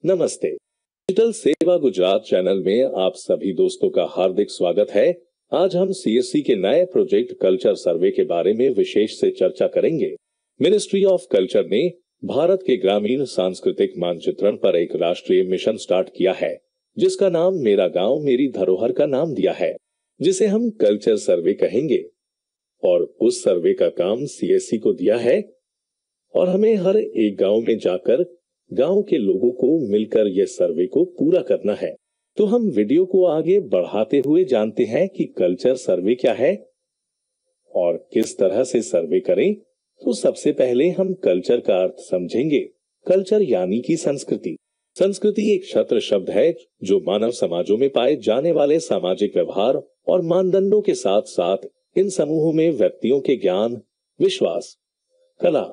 नमस्ते। डिजिटल सेवा गुजरात चैनल में आप सभी दोस्तों का हार्दिक स्वागत है। आज हम सीएससी के नए प्रोजेक्ट कल्चर सर्वे के बारे में विशेष से चर्चा करेंगे। मिनिस्ट्री ऑफ कल्चर ने भारत के ग्रामीण सांस्कृतिक मानचित्रण पर एक राष्ट्रीय मिशन स्टार्ट किया है, जिसका नाम मेरा गांव मेरी धरोहर का नाम दिया है, जिसे हम कल्चर सर्वे कहेंगे। और उस सर्वे का काम सीएससी को दिया है और हमें हर एक गांव में जाकर गांव के लोगों को मिलकर यह सर्वे को पूरा करना है। तो हम वीडियो को आगे बढ़ाते हुए जानते हैं कि कल्चर सर्वे क्या है और किस तरह से सर्वे करें। तो सबसे पहले हम कल्चर का अर्थ समझेंगे। कल्चर यानी कि संस्कृति। संस्कृति एक छत्र शब्द है जो मानव समाजों में पाए जाने वाले सामाजिक व्यवहार और मानदंडों के साथ साथ इन समूहों में व्यक्तियों के ज्ञान, विश्वास, कला,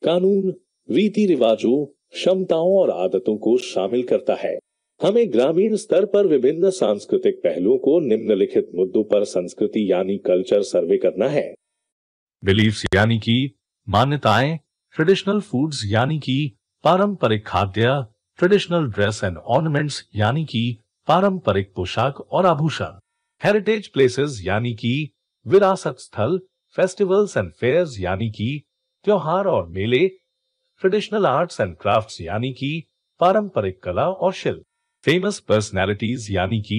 कानून, रीति रिवाजों, क्षमताओं और आदतों को शामिल करता है। हमें ग्रामीण स्तर पर विभिन्न सांस्कृतिक पहलुओं को निम्नलिखित मुद्दों पर संस्कृति यानी कल्चर सर्वे करना है। बिलीफ्स यानी कि मान्यताएं, ट्रेडिशनल फूड्स यानी कि पारंपरिक खाद्य, ट्रेडिशनल ड्रेस एंड ऑर्नामेंट्स यानी कि पारंपरिक पोशाक और आभूषण, हेरिटेज प्लेसेस यानी कि विरासत स्थल, फेस्टिवल्स एंड फेयर्स यानी कि त्योहार और मेले, ट्रेडिशनल आर्ट्स एंड क्राफ्ट्स यानी कि पारंपरिक कला और शिल्प, फेमस पर्सनैलिटीज यानी कि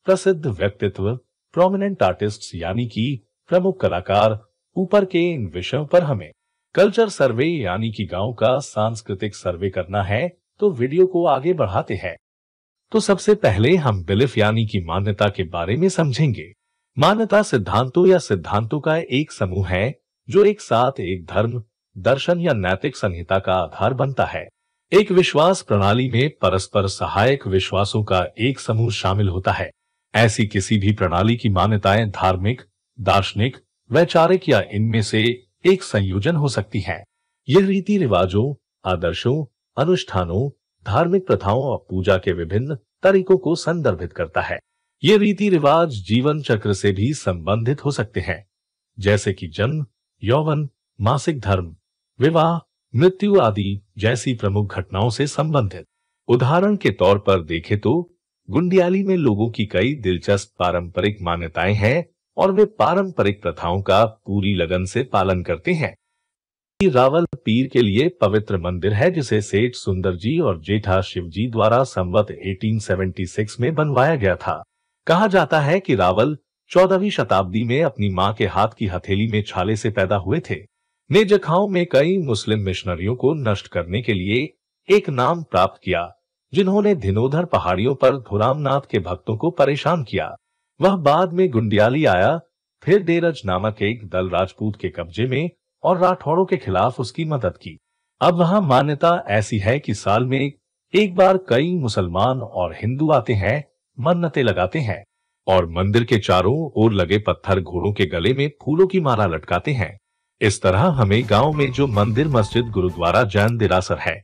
प्रसिद्ध व्यक्तित्व, प्रोमिनेंट आर्टिस्ट्स यानी कि प्रमुख कलाकार। ऊपर के इन विषयों पर हमें कल्चर सर्वे यानी कि गांव का सांस्कृतिक सर्वे करना है। तो वीडियो को आगे बढ़ाते हैं। तो सबसे पहले हम बिलीफ यानी कि मान्यता के बारे में समझेंगे। मान्यता सिद्धांतों या सिद्धांतों का एक समूह है जो एक साथ एक धर्म, दर्शन या नैतिक संहिता का आधार बनता है। एक विश्वास प्रणाली में परस्पर सहायक विश्वासों का एक समूह शामिल होता है। ऐसी किसी भी प्रणाली की मान्यताएं धार्मिक, दार्शनिक, वैचारिक या इनमें से एक संयोजन हो सकती है। यह रीति रिवाजों, आदर्शों, अनुष्ठानों, धार्मिक प्रथाओं और पूजा के विभिन्न तरीकों को संदर्भित करता है। ये रीति रिवाज जीवन चक्र से भी संबंधित हो सकते हैं, जैसे कि जन्म, यौवन, मासिक धर्म, विवाह, मृत्यु आदि जैसी प्रमुख घटनाओं से संबंधित। उदाहरण के तौर पर देखें तो गुंडियाली में लोगों की कई दिलचस्प पारंपरिक मान्यताएं हैं और वे पारंपरिक प्रथाओं का पूरी लगन से पालन करते हैं। रावल पीर के लिए पवित्र मंदिर है जिसे सेठ सुंदर जी और जेठा शिवजी द्वारा संवत 1876 में बनवाया गया था। कहा जाता है कि रावल 14वीं शताब्दी में अपनी मां के हाथ की हथेली में छाले से पैदा हुए थे। ने जखाओं में कई मुस्लिम मिशनरियों को नष्ट करने के लिए एक नाम प्राप्त किया, जिन्होंने धिनोधर पहाड़ियों पर धुरामनाथ के भक्तों को परेशान किया। वह बाद में गुंडियाली आया, फिर डेरज नामक एक दल राजपूत के कब्जे में और राठौड़ों के खिलाफ उसकी मदद की। अब वहां मान्यता ऐसी है कि साल में एक बार कई मुसलमान और हिंदू आते हैं, मन्नतें लगाते हैं और मंदिर के चारों ओर लगे पत्थर घोड़ों के गले में फूलों की माला लटकाते हैं। इस तरह हमें गांव में जो मंदिर, मस्जिद, गुरुद्वारा, जैन देरासर है,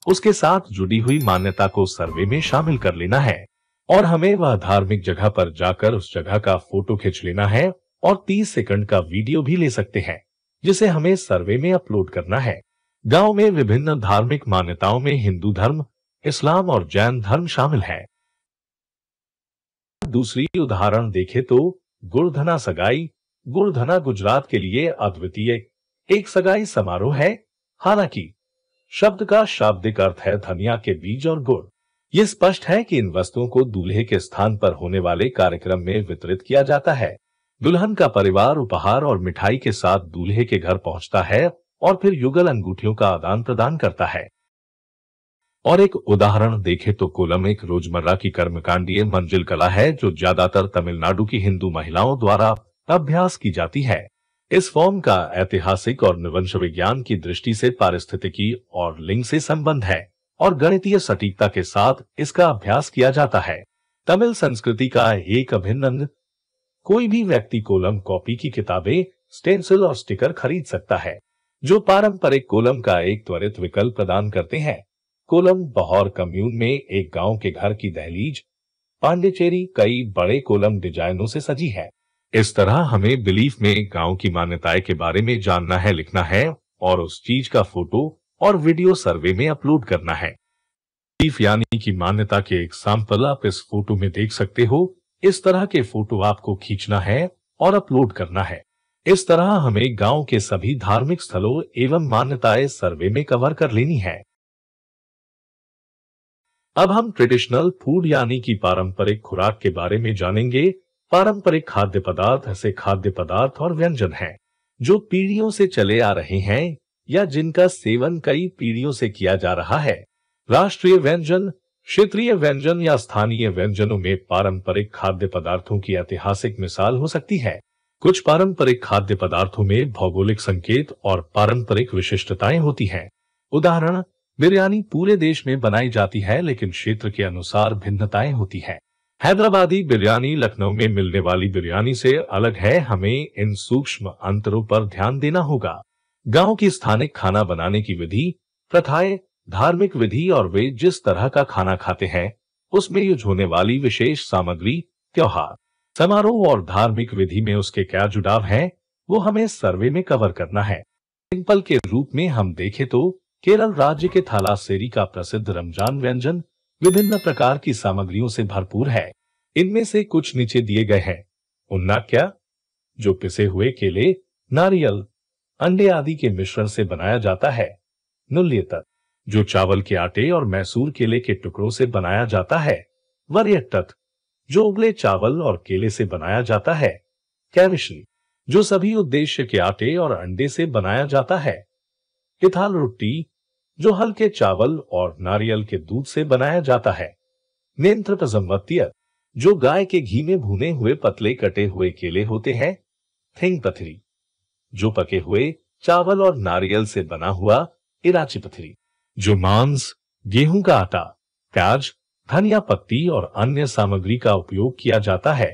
उसके साथ जुड़ी हुई मान्यता को सर्वे में शामिल कर लेना है और हमें वह धार्मिक जगह पर जाकर उस जगह का फोटो खींच लेना है और 30 सेकंड का वीडियो भी ले सकते हैं, जिसे हमें सर्वे में अपलोड करना है। गांव में विभिन्न धार्मिक मान्यताओं में हिंदू धर्म, इस्लाम और जैन धर्म शामिल है। दूसरी उदाहरण देखें तो गुड़धना सगाई। गुड़धना गुजरात के लिए अद्वितीय एक सगाई समारोह है। हालांकि शब्द का शाब्दिक अर्थ है धनिया के बीज और गुड़। यह स्पष्ट है कि इन वस्तुओं को दूल्हे के स्थान पर होने वाले कार्यक्रम में वितरित किया जाता है। दुल्हन का परिवार उपहार और मिठाई के साथ दूल्हे के घर पहुंचता है और फिर युगल अंगूठियों का आदान प्रदान करता है। और एक उदाहरण देखें तो कोलम एक रोजमर्रा की कर्मकांडीय मंजिल कला है जो ज्यादातर तमिलनाडु की हिंदू महिलाओं द्वारा अभ्यास की जाती है। इस फॉर्म का ऐतिहासिक और निवंश विज्ञान की दृष्टि से पारिस्थितिकी और लिंग से संबंध है और गणितीय सटीकता के साथ इसका अभ्यास किया जाता है। तमिल संस्कृति का एक अभिन्न अंग। कोई भी व्यक्ति कोलम कॉपी की किताबें, स्टेंसिल और स्टिकर खरीद सकता है, जो पारंपरिक कोलम का एक त्वरित विकल्प प्रदान करते हैं। कोलम बहौर कम्यून में एक गांव के घर की दहलीज, पांडिचेरी कई बड़े कोलम डिजाइनों से सजी है। इस तरह हमें बिलीफ में गांव की मान्यताएं के बारे में जानना है, लिखना है और उस चीज का फोटो और वीडियो सर्वे में अपलोड करना है। लीफ यानी कि मान्यता के एग्जाम्पल आप इस फोटो में देख सकते हो। इस तरह के फोटो आपको खींचना है और अपलोड करना है। इस तरह हमें गांव के सभी धार्मिक स्थलों एवं मान्यताएं सर्वे में कवर कर लेनी है। अब हम ट्रेडिशनल फूड यानी कि पारंपरिक खुराक के बारे में जानेंगे। पारंपरिक खाद्य पदार्थ ऐसे खाद्य पदार्थ और व्यंजन हैं जो पीढ़ियों से चले आ रहे हैं या जिनका सेवन कई पीढ़ियों से किया जा रहा है। राष्ट्रीय व्यंजन, क्षेत्रीय व्यंजन या स्थानीय व्यंजनों में पारंपरिक खाद्य पदार्थों की ऐतिहासिक मिसाल हो सकती है। कुछ पारंपरिक खाद्य पदार्थों में भौगोलिक संकेत और पारंपरिक विशिष्टताएं होती हैं। उदाहरण, बिरयानी पूरे देश में बनाई जाती है लेकिन क्षेत्र के अनुसार भिन्नताएं होती है। हैदराबादी बिरयानी लखनऊ में मिलने वाली बिरयानी से अलग है। हमें इन सूक्ष्म अंतरों पर ध्यान देना होगा। गांव की स्थानिक खाना बनाने की विधि, प्रथाएं, धार्मिक विधि और वे जिस तरह का खाना खाते हैं उसमें यूज होने वाली विशेष सामग्री, त्योहार, समारोह और धार्मिक विधि में उसके क्या जुड़ाव है, वो हमें सर्वे में कवर करना है। सिंपल के रूप में हम देखें तो केरल राज्य के थालासेरी का प्रसिद्ध रमजान व्यंजन विभिन्न प्रकार की सामग्रियों से भरपूर है। इनमें से कुछ नीचे दिए गए हैं। उन्नाक्या, जो पिसे हुए केले, नारियल, अंडे आदि के मिश्रण से बनाया जाता है। नुल्यतत, जो चावल के आटे और मैसूर केले के टुकड़ों से बनाया जाता है। वरियट्टत, जो उबले चावल और केले से बनाया जाता है। कैविश्री, जो सभी उद्देश्य के आटे और अंडे से बनाया जाता है। किथाल रोटी, जो हल्के चावल और नारियल के दूध से बनाया जाता है। नेंत्रपजम्वत्य, जो गाय के घी में भुने हुए पतले कटे हुए केले होते हैं। थिंगपथरी, जो पके हुए चावल और नारियल से बना हुआ इराचिपथरी, जो मांस, गेहूं का आटा, प्याज, धनिया पत्ती और अन्य सामग्री का उपयोग किया जाता है।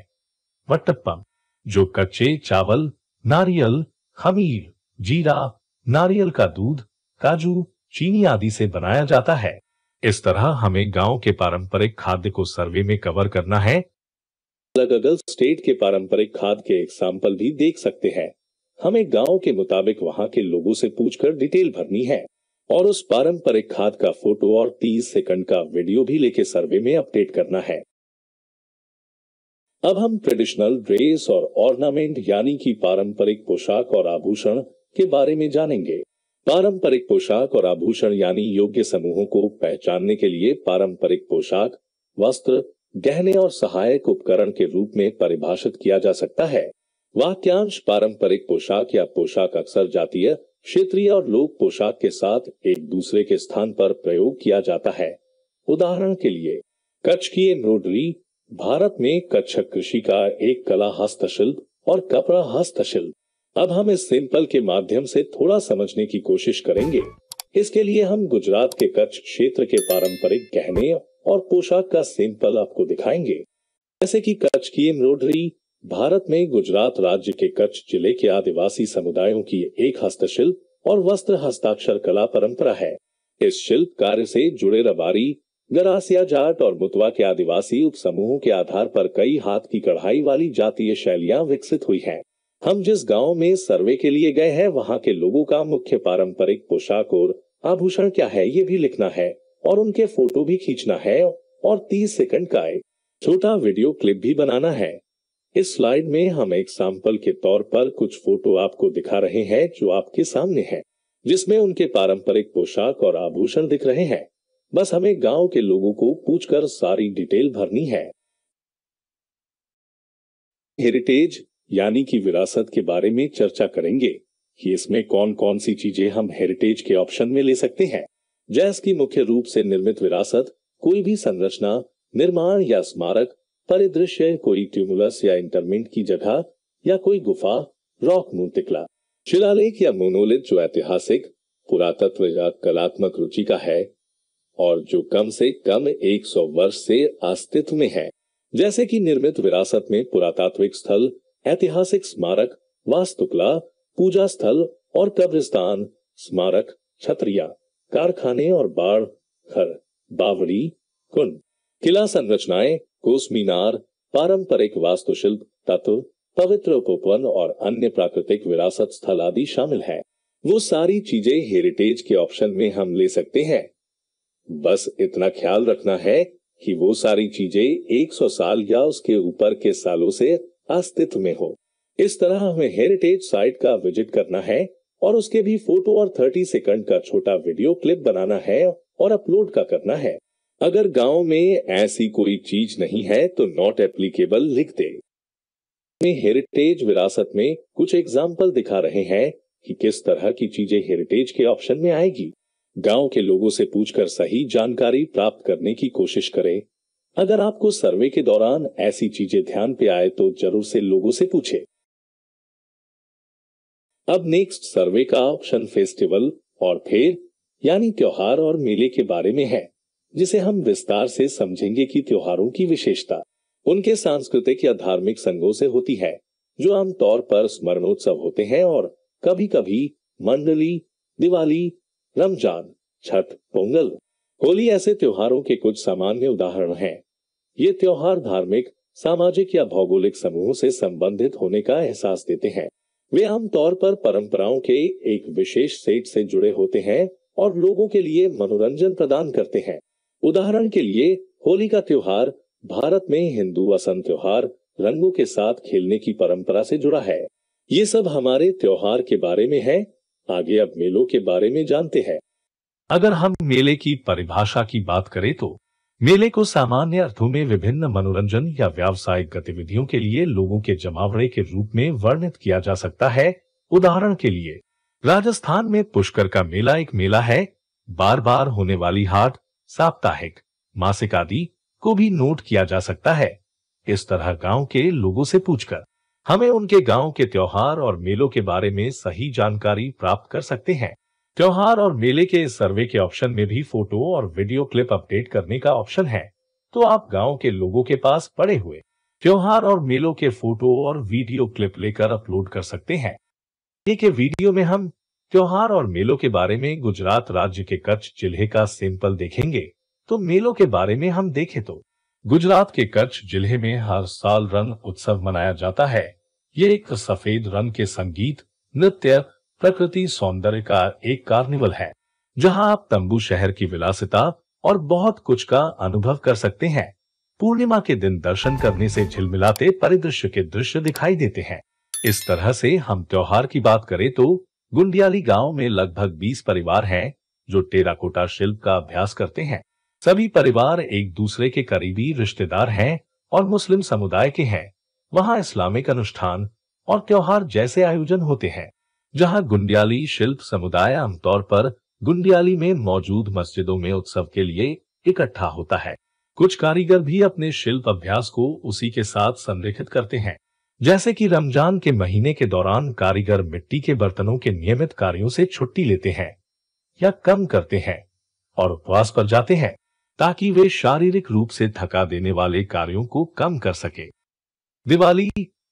वट्टप्पम, जो कच्चे चावल, नारियल, खमीर, जीरा, नारियल का दूध, काजू, चीनी आदि से बनाया जाता है। इस तरह हमें गांव के पारंपरिक खाद्य को सर्वे में कवर करना है। अलग अलग स्टेट के पारंपरिक खाद्य के एग्जाम्पल भी देख सकते हैं। हमें गांव के मुताबिक वहां के लोगों से पूछकर डिटेल भरनी है और उस पारंपरिक खाद्य का फोटो और 30 सेकंड का वीडियो भी लेके सर्वे में अपडेट करना है। अब हम ट्रेडिशनल ड्रेस और ऑर्नामेंट यानी कि पारंपरिक पोशाक और आभूषण के बारे में जानेंगे। पारंपरिक पोशाक और आभूषण यानी योग्य समूहों को पहचानने के लिए पारंपरिक पोशाक, वस्त्र, गहने और सहायक उपकरण के रूप में परिभाषित किया जा सकता है। वाक्यांश, पारंपरिक पोशाक या पोशाक अक्सर जातीय, क्षेत्रीय और लोक पोशाक के साथ एक दूसरे के स्थान पर प्रयोग किया जाता है। उदाहरण के लिए, कच्छ की एम्ब्रॉयडरी भारत में कच्छक कृषि का एक कला हस्तशिल्प और कपड़ा हस्तशिल्प। अब हम इस सिंपल के माध्यम से थोड़ा समझने की कोशिश करेंगे। इसके लिए हम गुजरात के कच्छ क्षेत्र के पारंपरिक गहने और पोशाक का सिंपल आपको दिखाएंगे। जैसे कि कच्छ की एम्ब्रॉयडरी भारत में गुजरात राज्य के कच्छ जिले के आदिवासी समुदायों की एक हस्तशिल्प और वस्त्र हस्ताक्षर कला परंपरा है। इस शिल्प कार्य से जुड़े रबारी, गरासिया जाट और मुतवा के आदिवासी उप समूहों के आधार पर कई हाथ की कढ़ाई वाली जातीय शैलियां विकसित हुई हैं। हम जिस गांव में सर्वे के लिए गए हैं वहां के लोगों का मुख्य पारंपरिक पोशाक और आभूषण क्या है ये भी लिखना है और उनके फोटो भी खींचना है और 30 सेकंड का एक छोटा वीडियो क्लिप भी बनाना है। इस स्लाइड में हम एक सैंपल के तौर पर कुछ फोटो आपको दिखा रहे हैं जो आपके सामने है, जिसमें उनके पारंपरिक पोशाक और आभूषण दिख रहे हैं। बस हमें गांव के लोगों को पूछकर सारी डिटेल भरनी है। हेरिटेज यानी कि विरासत के बारे में चर्चा करेंगे कि इसमें कौन कौन सी चीजें हम हेरिटेज के ऑप्शन में ले सकते हैं। जैसे कि मुख्य रूप से निर्मित विरासत, कोई भी संरचना, निर्माण या स्मारक, परिदृश्य, कोई ट्यूमुलस या इंटरमेंट की जगह या कोई गुफा, रॉक मूर्तिकला, शिलालेख या मोनोलिथ जो ऐतिहासिक, पुरातत्व या कलात्मक रुचि का है और जो कम से कम 100 वर्ष से अस्तित्व में है। जैसे कि निर्मित विरासत में पुरातात्विक स्थल, ऐतिहासिक स्मारक, वास्तुकला, पूजा स्थल और कब्रिस्तान, स्मारक, छतरिया, कारखाने और बाढ़ घर, बावड़ी, कुंड, किला संरचनाएं, कोस मीनार, पारंपरिक वास्तुशिल्प तत्व, पवित्र उपवन और अन्य प्राकृतिक विरासत स्थल आदि शामिल है। वो सारी चीजें हेरिटेज के ऑप्शन में हम ले सकते हैं। बस इतना ख्याल रखना है कि वो सारी चीजें 100 साल या उसके ऊपर के सालों से अस्तित्व में हो। इस तरह हमें हेरिटेज साइट का विजिट करना है और उसके भी फोटो और 30 सेकंड का छोटा वीडियो क्लिप बनाना है और अपलोड का करना है। अगर गांव में ऐसी कोई चीज नहीं है तो नॉट एप्लीकेबल लिख दे। हेरिटेज विरासत में कुछ एग्जाम्पल दिखा रहे हैं कि किस तरह की चीजें हेरिटेज के ऑप्शन में आएगी। गांव के लोगों से पूछकर सही जानकारी प्राप्त करने की कोशिश करें। अगर आपको सर्वे के दौरान ऐसी चीजें ध्यान पे आए तो जरूर से लोगों से पूछे। अब नेक्स्ट सर्वे का ऑप्शन फेस्टिवल और फेयर यानी त्योहार और मेले के बारे में है, जिसे हम विस्तार से समझेंगे कि त्योहारों की विशेषता उनके सांस्कृतिक या धार्मिक संगों से होती है, जो आमतौर पर स्मरणोत्सव होते हैं और कभी कभी मंडली, दिवाली, रमजान, छठ, पोंगल, होली ऐसे त्योहारों के कुछ सामान्य उदाहरण हैं। ये त्योहार धार्मिक, सामाजिक या भौगोलिक समूहों से संबंधित होने का एहसास देते हैं। वे आमतौर पर परंपराओं के एक विशेष सेट से जुड़े होते हैं और लोगों के लिए मनोरंजन प्रदान करते हैं। उदाहरण के लिए होली का त्योहार भारत में हिंदू वसंत त्योहार रंगों के साथ खेलने की परंपरा से जुड़ा है। ये सब हमारे त्योहार के बारे में है। आगे अब मेलों के बारे में जानते हैं। अगर हम मेले की परिभाषा की बात करें तो मेले को सामान्य अर्थों में विभिन्न मनोरंजन या व्यावसायिक गतिविधियों के लिए लोगों के जमावड़े के रूप में वर्णित किया जा सकता है। उदाहरण के लिए राजस्थान में पुष्कर का मेला एक मेला है। बार बार होने वाली हाट, साप्ताहिक, मासिक आदि को भी नोट किया जा सकता है। इस तरह गांव के लोगों से पूछकर हमें उनके गांव के त्योहार और मेलों के बारे में सही जानकारी प्राप्त कर सकते हैं। त्योहार और मेले के इस सर्वे के ऑप्शन में भी फोटो और वीडियो क्लिप अपडेट करने का ऑप्शन है, तो आप गांव के लोगों के पास पड़े हुए त्योहार और मेलों के फोटो और वीडियो क्लिप लेकर अपलोड कर सकते हैं। ये के वीडियो में हम त्योहार और मेलों के बारे में गुजरात राज्य के कच्छ जिले का सैंपल देखेंगे। तो मेलों के बारे में हम देखें तो गुजरात के कच्छ जिले में हर साल रण उत्सव मनाया जाता है। ये एक सफेद रंग के संगीत, नृत्य, प्रकृति सौंदर्य का एक कार्निवल है, जहां आप तंबू शहर की विलासिता और बहुत कुछ का अनुभव कर सकते हैं। पूर्णिमा के दिन दर्शन करने से झिलमिलाते परिदृश्य के दृश्य दिखाई देते हैं। इस तरह से हम त्योहार की बात करें तो गुंडियाली गांव में लगभग 20 परिवार हैं जो टेराकोटा शिल्प का अभ्यास करते हैं। सभी परिवार एक दूसरे के करीबी रिश्तेदार हैं और मुस्लिम समुदाय के हैं। वहां इस्लामिक अनुष्ठान और त्योहार जैसे आयोजन होते हैं, जहां गुंडियाली शिल्प समुदाय आमतौर पर गुंडियाली में मौजूद मस्जिदों में उत्सव के लिए इकट्ठा होता है। कुछ कारीगर भी अपने शिल्प अभ्यास को उसी के साथ संरेखित करते हैं, जैसे कि रमजान के महीने के दौरान कारीगर मिट्टी के बर्तनों के नियमित कार्यों से छुट्टी लेते हैं या कम करते हैं और उपवास पर जाते हैं, ताकि वे शारीरिक रूप से थका देने वाले कार्यों को कम कर सके। दिवाली,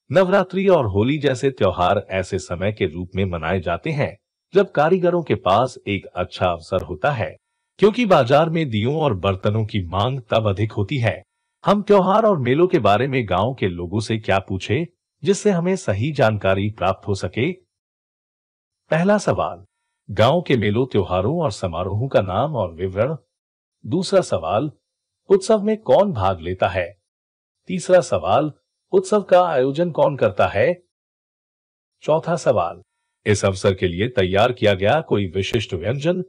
नवरात्रि और होली जैसे त्योहार ऐसे समय के रूप में मनाए जाते हैं जब कारीगरों के पास एक अच्छा अवसर होता है, क्योंकि बाजार में दियों और बर्तनों की मांग तब अधिक होती है। हम त्योहार और मेलों के बारे में गांव के लोगों से क्या पूछे जिससे हमें सही जानकारी प्राप्त हो सके? पहला सवाल, गांव के मेलों, त्योहारों और समारोहों का नाम और विवरण। दूसरा सवाल, उत्सव में कौन भाग लेता है? तीसरा सवाल, उत्सव का आयोजन कौन करता है? चौथा सवाल, इस अवसर के लिए तैयार किया गया कोई विशिष्ट व्यंजन?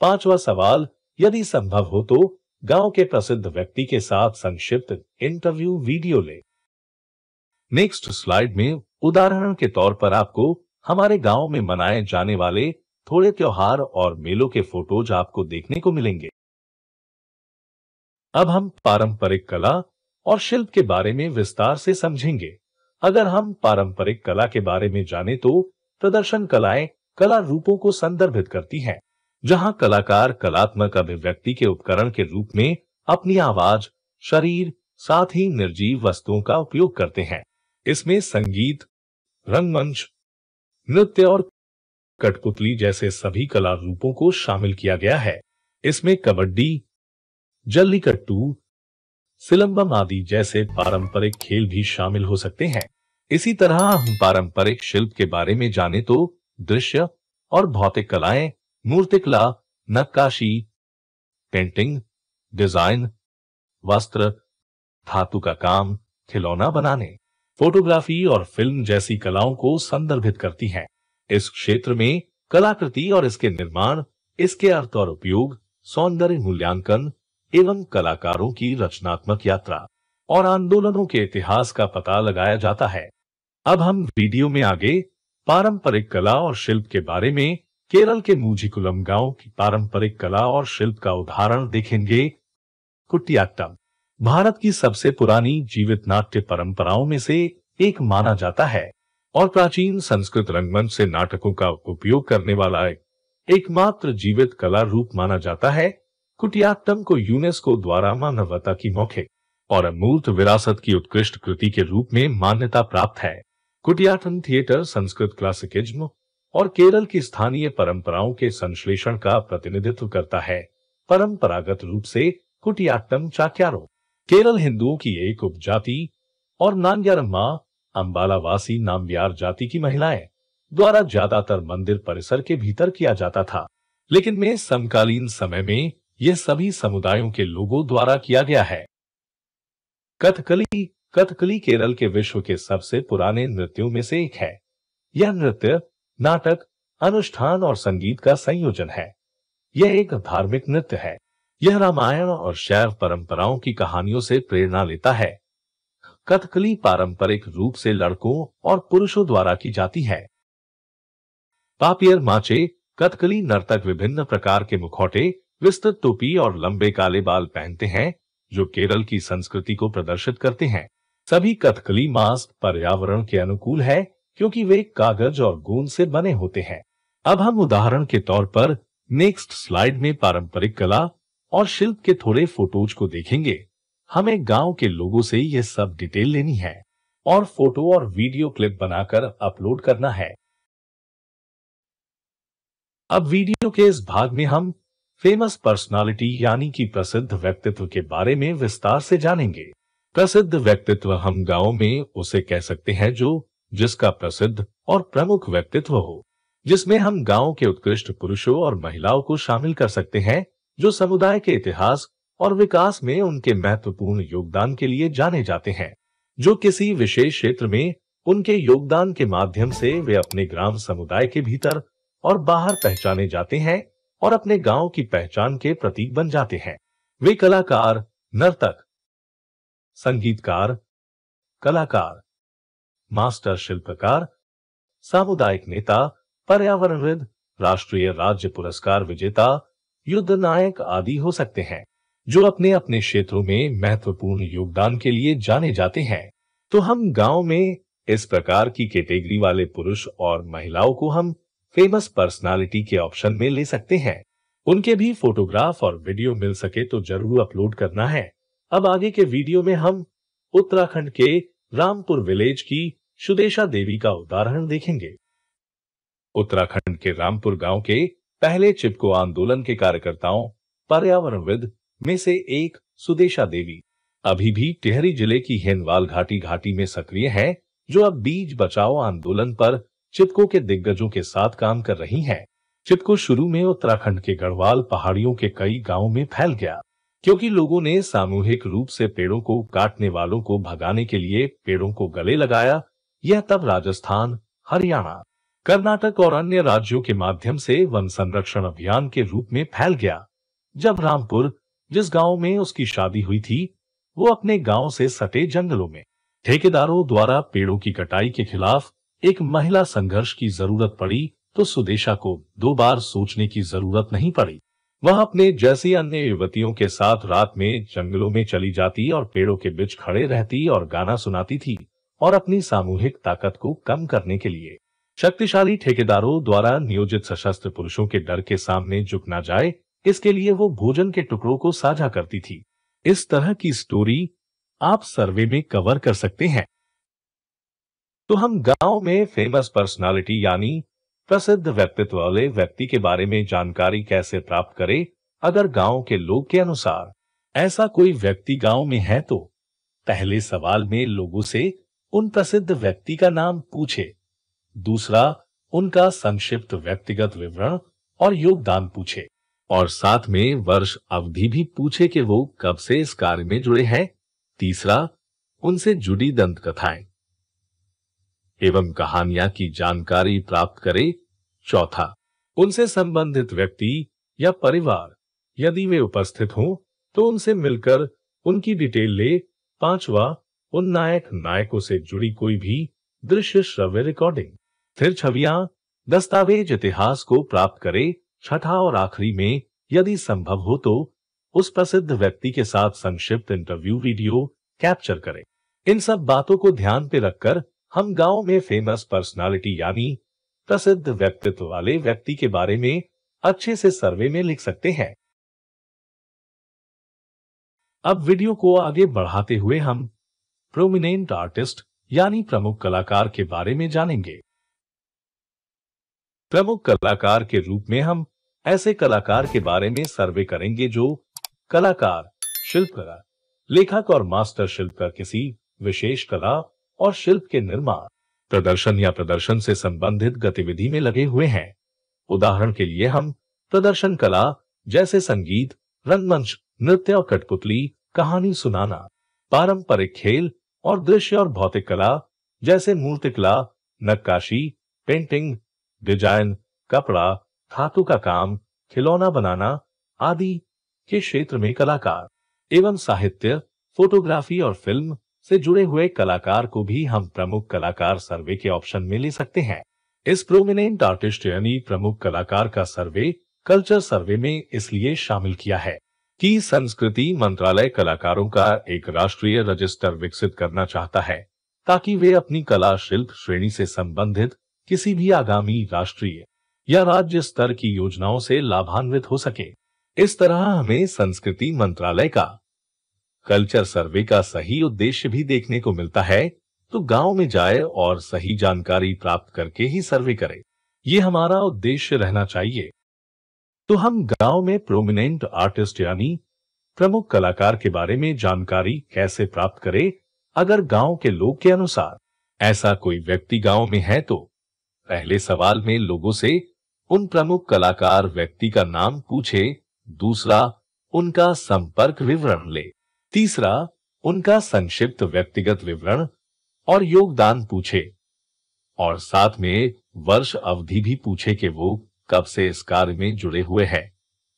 पांचवा सवाल, यदि संभव हो तो गांव के प्रसिद्ध व्यक्ति के साथ संक्षिप्त इंटरव्यू वीडियो ले। नेक्स्ट स्लाइड में उदाहरण के तौर पर आपको हमारे गांव में मनाए जाने वाले थोड़े त्योहार और मेलों के फोटोज आपको देखने को मिलेंगे। अब हम पारंपरिक कला और शिल्प के बारे में विस्तार से समझेंगे। अगर हम पारंपरिक कला के बारे में जाने तो प्रदर्शन कलाएं कला रूपों को संदर्भित करती हैं, जहां कलाकार कलात्मक अभिव्यक्ति के उपकरण के रूप में अपनी आवाज, शरीर, साथ ही निर्जीव वस्तुओं का उपयोग करते हैं। इसमें संगीत, रंगमंच, नृत्य और कठपुतली जैसे सभी कला रूपों को शामिल किया गया है। इसमें कबड्डी, जल्लीकट्टू, सिलंबम आदि जैसे पारंपरिक खेल भी शामिल हो सकते हैं। इसी तरह हम पारंपरिक शिल्प के बारे में जाने तो दृश्य और भौतिक कलाएं, मूर्तिकला, नक्काशी, पेंटिंग, डिजाइन, वस्त्र, धातु का काम, खिलौना बनाने, फोटोग्राफी और फिल्म जैसी कलाओं को संदर्भित करती हैं। इस क्षेत्र में कलाकृति और इसके निर्माण, इसके अर्थ और उपयोग, सौंदर्य मूल्यांकन एवं कलाकारों की रचनात्मक यात्रा और आंदोलनों के इतिहास का पता लगाया जाता है। अब हम वीडियो में आगे पारंपरिक कला और शिल्प के बारे में केरल के मूजिकुलम गांव की पारंपरिक कला और शिल्प का उदाहरण देखेंगे। कुटियाट्टम भारत की सबसे पुरानी जीवित नाट्य परंपराओं में से एक माना जाता है और प्राचीन संस्कृत रंगमंच से नाटकों का उपयोग करने वाला एकमात्र जीवित कला रूप माना जाता है। कुटियाट्टम को यूनेस्को द्वारा मानवता की मौखिक और अमूर्त विरासत की उत्कृष्ट कृति के रूप में मान्यता प्राप्त है। कुटियाट्टम थिएटर संस्कृत क्लासिकिज्म और केरल की स्थानीय परंपराओं के संश्लेषण का प्रतिनिधित्व करता है। परंपरागत रूप से कुटियाट्टम चाक्यारो केरल हिंदुओं की एक उपजाति और नांग्यारम्मा अंबालावासी नाम्बियार जाति की महिलाएं द्वारा ज्यादातर मंदिर परिसर के भीतर किया जाता था, लेकिन में समकालीन समय में यह सभी समुदायों के लोगों द्वारा किया गया है। कथकली केरल के विश्व के सबसे पुराने नृत्यों में से एक है। यह नृत्य नाटक, अनुष्ठान और संगीत का संयोजन है। यह एक धार्मिक नृत्य है। यह रामायण और शैव परंपराओं की कहानियों से प्रेरणा लेता है। कथकली पारंपरिक रूप से लड़कों और पुरुषों द्वारा की जाती है। पापियर माचे कथकली नर्तक विभिन्न प्रकार के मुखौटे, विस्तृत टोपी और लंबे काले बाल पहनते हैं जो केरल की संस्कृति को प्रदर्शित करते हैं। सभी कथकली मास्क पर्यावरण के अनुकूल है क्योंकि वे कागज और गोंद से बने होते हैं। अब हम उदाहरण के तौर पर नेक्स्ट स्लाइड में पारंपरिक कला और शिल्प के थोड़े फोटोज को देखेंगे। हमें गांव के लोगों से ये सब डिटेल लेनी है और फोटो और वीडियो क्लिप बनाकर अपलोड करना है। अब वीडियो के इस भाग में हम फेमस पर्सनालिटी यानी कि प्रसिद्ध व्यक्तित्व के बारे में विस्तार से जानेंगे। प्रसिद्ध व्यक्तित्व हम गांव में उसे कह सकते हैं जिसका प्रसिद्ध और प्रमुख व्यक्तित्व हो, जिसमें हम गांव के उत्कृष्ट पुरुषों और महिलाओं को शामिल कर सकते हैं जो समुदाय के इतिहास और विकास में उनके महत्वपूर्ण योगदान के लिए जाने जाते हैं। जो किसी विशेष क्षेत्र में उनके योगदान के माध्यम से वे अपने ग्राम समुदाय के भीतर और बाहर पहचाने जाते हैं और अपने गांव की पहचान के प्रतीक बन जाते हैं। वे कलाकार, नर्तक, संगीतकार, कलाकार, मास्टर शिल्पकार, सामुदायिक नेता, पर्यावरणविद, राष्ट्रीय राज्य पुरस्कार विजेता, युद्ध नायक आदि हो सकते हैं जो अपने अपने क्षेत्रों में महत्वपूर्ण योगदान के लिए जाने जाते हैं। तो हम गांव में इस प्रकार की कैटेगरी वाले पुरुष और महिलाओं को हम फेमस पर्सनालिटी के ऑप्शन में ले सकते हैं। उनके भी फोटोग्राफ और वीडियो मिल सके तो जरूर अपलोड करना है। अब आगे के वीडियो में हम उत्तराखंड के रामपुर विलेज की सुदेशा देवी का उदाहरण देखेंगे। उत्तराखंड के रामपुर गांव के पहले चिपको आंदोलन के कार्यकर्ताओं, पर्यावरणविद में से एक सुदेशा देवी अभी भी टिहरी जिले की हेनवाल घाटी में सक्रिय है, जो अब बीज बचाओ आंदोलन पर चिपको के दिग्गजों के साथ काम कर रही हैं। चिपको शुरू में उत्तराखंड के गढ़वाल पहाड़ियों के कई गांवों में फैल गया क्योंकि लोगों ने सामूहिक रूप से पेड़ों को काटने वालों को भगाने के लिए पेड़ों को गले लगाया। यह तब राजस्थान, हरियाणा, कर्नाटक और अन्य राज्यों के माध्यम से वन संरक्षण अभियान के रूप में फैल गया। जब रामपुर, जिस गांव में उसकी शादी हुई थी, वो अपने गांव से सटे जंगलों में ठेकेदारों द्वारा पेड़ों की कटाई के खिलाफ एक महिला संघर्ष की जरूरत पड़ी तो सुदेशा को 2 बार सोचने की जरूरत नहीं पड़ी। वह अपने जैसी अन्य युवतियों के साथ रात में जंगलों में चली जाती और पेड़ों के बीच खड़े रहती और गाना सुनाती थी और अपनी सामूहिक ताकत को कम करने के लिए शक्तिशाली ठेकेदारों द्वारा नियोजित सशस्त्र पुरुषों के डर के सामने झुक ना जाए, इसके लिए वो भोजन के टुकड़ों को साझा करती थी। इस तरह की स्टोरी आप सर्वे में कवर कर सकते हैं। तो हम गांव में फेमस पर्सनालिटी यानी प्रसिद्ध व्यक्तित्व वाले व्यक्ति के बारे में जानकारी कैसे प्राप्त करें? अगर गांव के लोग के अनुसार ऐसा कोई व्यक्ति गांव में है तो पहले सवाल में लोगों से उन प्रसिद्ध व्यक्ति का नाम पूछे। दूसरा, उनका संक्षिप्त व्यक्तिगत विवरण और योगदान पूछे और साथ में वर्ष अवधि भी पूछे कि वो कब से इस कार्य में जुड़े हैं। तीसरा, उनसे जुड़ी दंत कथाएं एवं कहानियां की जानकारी प्राप्त करे। चौथा, उनसे संबंधित व्यक्ति या परिवार यदि वे उपस्थित हों तो उनसे मिलकर उनकी डिटेल ले। पांचवा, उन नायक नायकों से जुड़ी कोई भी दृश्य श्रव्य रिकॉर्डिंग, फिर छवियां, दस्तावेज इतिहास को प्राप्त करे। छठा और आखिरी में यदि संभव हो तो उस प्रसिद्ध व्यक्ति के साथ संक्षिप्त इंटरव्यू वीडियो कैप्चर करें। इन सब बातों को ध्यान पे रखकर हम गांव में फेमस पर्सनालिटी यानी प्रसिद्ध व्यक्तित्व वाले व्यक्ति के बारे में अच्छे से सर्वे में लिख सकते हैं। अब वीडियो को आगे बढ़ाते हुए हम प्रोमिनेंट आर्टिस्ट यानी प्रमुख कलाकार के बारे में जानेंगे। प्रमुख कलाकार के रूप में हम ऐसे कलाकार के बारे में सर्वे करेंगे जो कलाकार, शिल्पकार, लेखक और मास्टर शिल्पकार किसी विशेष कला और शिल्प के निर्माण, प्रदर्शन या प्रदर्शन से संबंधित गतिविधि में लगे हुए हैं। उदाहरण के लिए हम प्रदर्शन कला जैसे संगीत, रंगमंच, नृत्य और कठपुतली, कहानी सुनाना, पारंपरिक खेल और दृश्य और भौतिक कला जैसे मूर्तिकला, नक्काशी, पेंटिंग, डिजाइन, कपड़ा, धातु का काम, खिलौना बनाना आदि के क्षेत्र में कलाकार एवं साहित्य, फोटोग्राफी और फिल्म से जुड़े हुए कलाकार को भी हम प्रमुख कलाकार सर्वे के ऑप्शन में ले सकते हैं। इस प्रोमिनेंट आर्टिस्ट यानी प्रमुख कलाकार का सर्वे कल्चर सर्वे में इसलिए शामिल किया है कि संस्कृति मंत्रालय कलाकारों का एक राष्ट्रीय रजिस्टर विकसित करना चाहता है ताकि वे अपनी कला शिल्प श्रेणी से संबंधित किसी भी आगामी राष्ट्रीय या राज्य स्तर की योजनाओं से लाभान्वित हो सके। इस तरह हमें संस्कृति मंत्रालय का कल्चर सर्वे का सही उद्देश्य भी देखने को मिलता है, तो गांव में जाए और सही जानकारी प्राप्त करके ही सर्वे करे, ये हमारा उद्देश्य रहना चाहिए। तो हम गांव में प्रोमिनेंट आर्टिस्ट यानी प्रमुख कलाकार के बारे में जानकारी कैसे प्राप्त करें? अगर गांव के लोग के अनुसार ऐसा कोई व्यक्ति गांव में है तो पहले सवाल में लोगों से उन प्रमुख कलाकार व्यक्ति का नाम पूछे। दूसरा, उनका संपर्क विवरण ले। तीसरा, उनका संक्षिप्त व्यक्तिगत विवरण और योगदान पूछे और साथ में वर्ष अवधि भी पूछे कि वो कब से इस कार्य में जुड़े हुए हैं।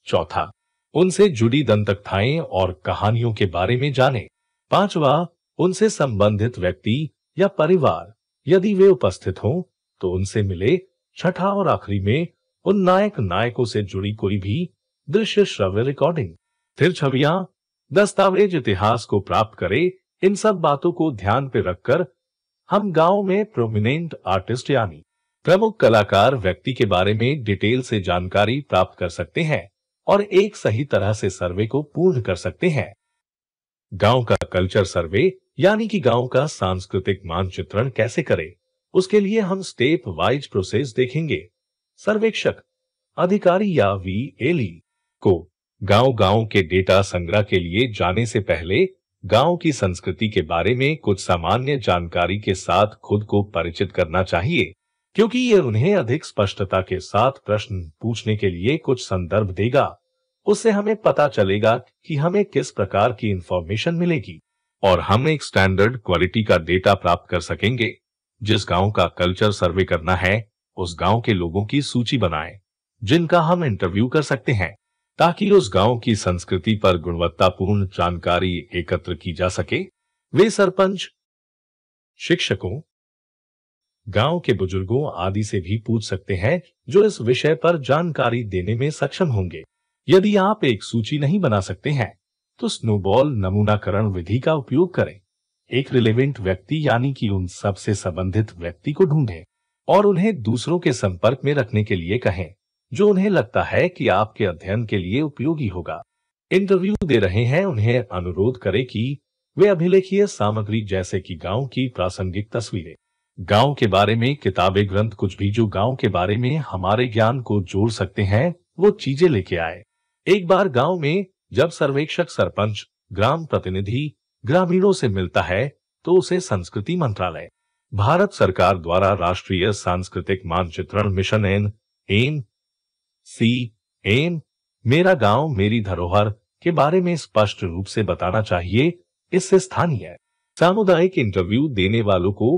चौथा, उनसे जुड़ी दंतकथाएं और कहानियों के बारे में जाने। पांचवा, उनसे संबंधित व्यक्ति या परिवार यदि वे उपस्थित हों तो उनसे मिले। छठा और आखिरी में उन नायक नायकों से जुड़ी कोई भी दृश्य श्रव्य रिकॉर्डिंग, फिर छवियां, दस्तावेज इतिहास को प्राप्त करे। इन सब बातों को ध्यान पे रखकर हम गांव में प्रोमिनेंट आर्टिस्ट यानी प्रमुख कलाकार व्यक्ति के बारे में डिटेल से जानकारी प्राप्त कर सकते हैं और एक सही तरह से सर्वे को पूर्ण कर सकते हैं। गांव का कल्चर सर्वे यानी कि गांव का सांस्कृतिक मानचित्रण कैसे करें, उसके लिए हम स्टेप वाइज प्रोसेस देखेंगे। सर्वेक्षक, अधिकारी या VLE को गांव के डेटा संग्रह के लिए जाने से पहले गांव की संस्कृति के बारे में कुछ सामान्य जानकारी के साथ खुद को परिचित करना चाहिए, क्योंकि ये उन्हें अधिक स्पष्टता के साथ प्रश्न पूछने के लिए कुछ संदर्भ देगा। उससे हमें पता चलेगा कि हमें किस प्रकार की इंफॉर्मेशन मिलेगी और हम एक स्टैंडर्ड क्वालिटी का डेटा प्राप्त कर सकेंगे। जिस गांव का कल्चर सर्वे करना है उस गांव के लोगों की सूची बनाएं जिनका हम इंटरव्यू कर सकते हैं, ताकि उस गांव की संस्कृति पर गुणवत्तापूर्ण जानकारी एकत्र की जा सके। वे सरपंच, शिक्षकों, गांव के बुजुर्गों आदि से भी पूछ सकते हैं जो इस विषय पर जानकारी देने में सक्षम होंगे। यदि आप एक सूची नहीं बना सकते हैं तो स्नोबॉल नमूनाकरण विधि का उपयोग करें। एक रिलेवेंट व्यक्ति यानी कि उन सब से संबंधित व्यक्ति को ढूंढें और उन्हें दूसरों के संपर्क में रखने के लिए कहें जो उन्हें लगता है कि आपके अध्ययन के लिए उपयोगी होगा। इंटरव्यू दे रहे हैं उन्हें अनुरोध करें कि वे अभिलेखीय सामग्री जैसे कि गांव की प्रासंगिक तस्वीरें, गांव के बारे में किताबें, ग्रंथ, कुछ भी जो गांव के बारे में हमारे ज्ञान को जोड़ सकते हैं वो चीजें लेके आए। एक बार गांव में जब सर्वेक्षक, सरपंच, ग्राम प्रतिनिधि ग्रामीणों से मिलता है तो उसे संस्कृति मंत्रालय, भारत सरकार द्वारा राष्ट्रीय सांस्कृतिक मानचित्रण मिशन NAMC मेरा गांव मेरी धरोहर के बारे में स्पष्ट रूप से बताना चाहिए। इससे स्थानीय सामुदायिक इंटरव्यू देने वालों को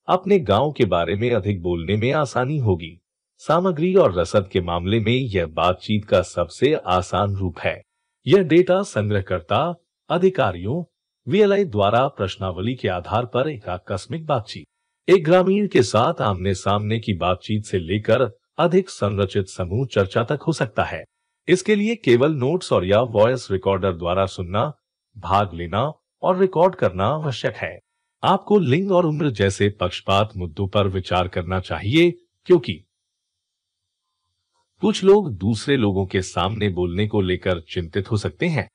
अपने गांव के बारे में अधिक बोलने में आसानी होगी। सामग्री और रसद के मामले में यह बातचीत का सबसे आसान रूप है। यह डेटा संग्रहकर्ता अधिकारियों वीएलआई द्वारा प्रश्नावली के आधार पर एक आकस्मिक बातचीत, एक ग्रामीण के साथ आमने सामने की बातचीत से लेकर अधिक संरचित समूह चर्चा तक हो सकता है। इसके लिए केवल नोट्स और या वॉइस रिकॉर्डर द्वारा सुनना, भाग लेना और रिकॉर्ड करना आवश्यक है। आपको लिंग और उम्र जैसे पक्षपात मुद्दों पर विचार करना चाहिए, क्योंकि कुछ लोग दूसरे लोगों के सामने बोलने को लेकर चिंतित हो सकते हैं।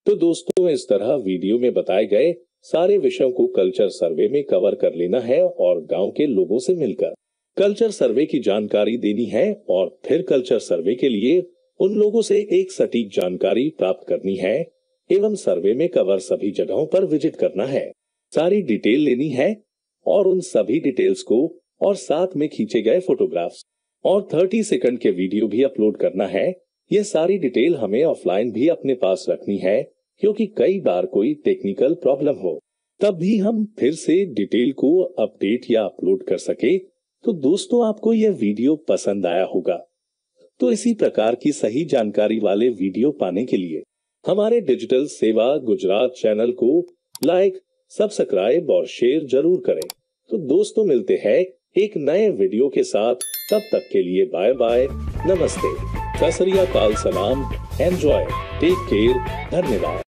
तो दोस्तों, इस तरह वीडियो में बताए गए सारे विषयों को कल्चर सर्वे में कवर कर लेना है और गांव के लोगों से मिलकर कल्चर सर्वे की जानकारी देनी है और फिर कल्चर सर्वे के लिए उन लोगों से एक सटीक जानकारी प्राप्त करनी है एवं सर्वे में कवर सभी जगहों पर विजिट करना है, सारी डिटेल लेनी है और उन सभी डिटेल्स को और साथ में खींचे गए फोटोग्राफ्स और 30 सेकंड के वीडियो भी अपलोड करना है। यह सारी डिटेल हमें ऑफलाइन भी अपने पास रखनी है, क्योंकि कई बार कोई टेक्निकल प्रॉब्लम हो तब भी हम फिर से डिटेल को अपडेट या अपलोड कर सके। तो दोस्तों, आपको यह वीडियो पसंद आया होगा, तो इसी प्रकार की सही जानकारी वाले वीडियो पाने के लिए हमारे डिजिटल सेवा गुजरात चैनल को लाइक, सब्सक्राइब और शेयर जरूर करें। तो दोस्तों, मिलते हैं एक नए वीडियो के साथ। तब तक के लिए बाय बाय, नमस्ते, सत श्री अकाल, सलाम, एंजॉय, टेक केयर, धन्यवाद।